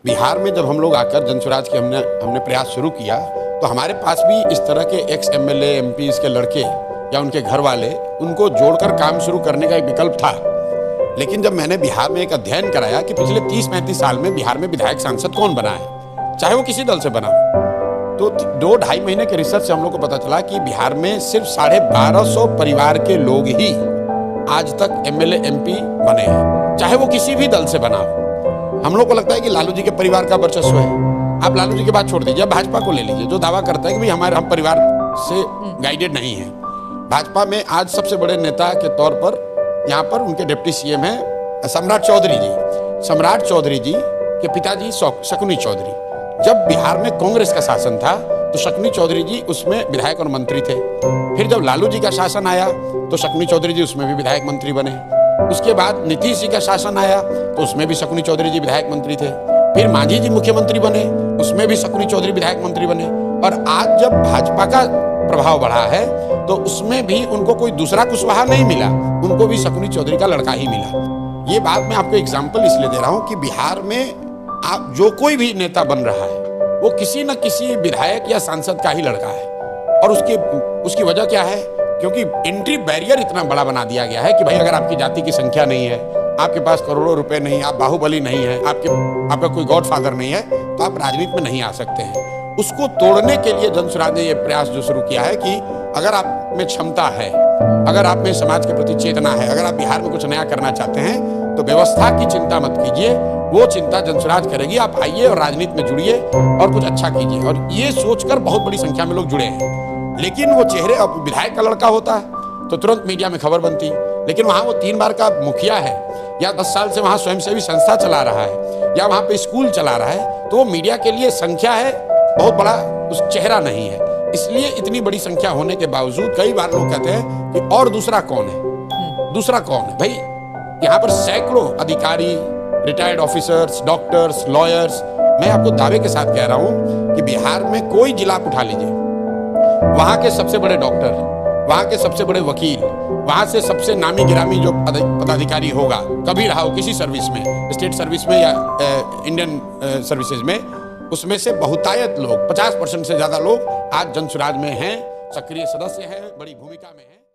बिहार में जब हम लोग आकर जनसुराज के हमने प्रयास शुरू किया तो हमारे पास भी इस तरह के एक्स एमएलए एमपीज़ के लड़के या उनके घर वाले उनको जोड़कर काम शुरू करने का एक विकल्प था। लेकिन जब मैंने बिहार में एक अध्ययन कराया कि पिछले 30-35 साल में बिहार में विधायक सांसद कौन बना है, चाहे वो किसी दल से बना, तो 2-2.5 महीने के रिसर्च से हम लोग को पता चला कि बिहार में सिर्फ 1250 परिवार के लोग ही आज तक एमएलए एमपी बने हैं, चाहे वो किसी भी दल से बना हो। हम लोग को लगता है कि लालू जी के परिवार का वर्चस्व है। आप लालू जी की बात छोड़ दीजिए, भाजपा को ले लीजिए जो दावा करता है कि भाई हम परिवार से गाइडेड नहीं है। भाजपा में आज सबसे बड़े नेता के तौर पर यहाँ पर उनके डिप्टी सीएम हैं सम्राट चौधरी जी। सम्राट चौधरी जी के पिताजी शकुनी चौधरी। जब बिहार में कांग्रेस का शासन था तो शकुनी चौधरी जी उसमें विधायक और मंत्री थे। फिर जब लालू जी का शासन आया तो शकुनी चौधरी जी उसमें भी विधायक मंत्री बने। उसके बाद नीतीश जी का शासन आया तो उसमें भी शकुनी चौधरी जी विधायक मंत्री थे। फिर मांझी जी मुख्यमंत्री बने, उसमें भी शकुनी चौधरी विधायक मंत्री बने। और आज जब भाजपा का प्रभाव बढ़ा है तो उसमें भी उनको कोई दूसरा कुशवाहा नहीं मिला, उनको भी शकुनी चौधरी का लड़का ही मिला। ये बात मैं आपको एग्जाम्पल इसलिए दे रहा हूँ कि बिहार में आप जो कोई भी नेता बन रहा है वो किसी न किसी विधायक या सांसद का ही लड़का है। और उसकी वजह क्या है? क्योंकि एंट्री बैरियर इतना बड़ा बना दिया गया है कि भाई अगर आपकी जाति की संख्या नहीं है, आपके पास करोड़ों रुपए नहीं, आप बाहुबली नहीं है, आपका कोई गॉडफादर नहीं है, तो आप राजनीति में नहीं आ सकते हैं। उसको तोड़ने के लिए जनसुराज ने यह प्रयास जो शुरू किया है कि अगर आप में क्षमता है, अगर आप में समाज के प्रति चेतना है, अगर आप बिहार में कुछ नया करना चाहते हैं तो व्यवस्था की चिंता मत कीजिए, वो चिंता जनसुराज करेगी। आप आइए और राजनीति में जुड़िए और कुछ अच्छा कीजिए। और ये सोचकर बहुत बड़ी संख्या में लोग जुड़े हैं। लेकिन वो चेहरे, अब विधायक का लड़का होता तो तुरंत मीडिया में खबर बनती, लेकिन वहाँ वो 3 बार का मुखिया है या 10 साल से वहाँ स्वयंसेवी संस्था चला रहा है या वहाँ पे स्कूल चला रहा है, तो वो मीडिया के लिए संख्या है, बहुत बड़ा उस चेहरा नहीं है। इसलिए इतनी बड़ी संख्या होने के बावजूद कई बार लोग कहते हैं कि और दूसरा कौन है, दूसरा कौन है। भाई यहाँ पर सैकड़ों अधिकारी, रिटायर्ड ऑफिसर्स, डॉक्टर्स, लॉयर्स, मैं आपको दावे के साथ कह रहा हूँ कि बिहार में कोई जिला आप उठा लीजिए, वहाँ के सबसे बड़े डॉक्टर, वहाँ के सबसे बड़े वकील, वहाँ से सबसे नामी गिरामी जो पदाधिकारी होगा, कभी रहा हो किसी सर्विस में, स्टेट सर्विस में या इंडियन सर्विसेज में, उसमें से बहुतायत लोग, 50% से ज़्यादा लोग आज जनसुराज में हैं, सक्रिय सदस्य हैं, बड़ी भूमिका में हैं।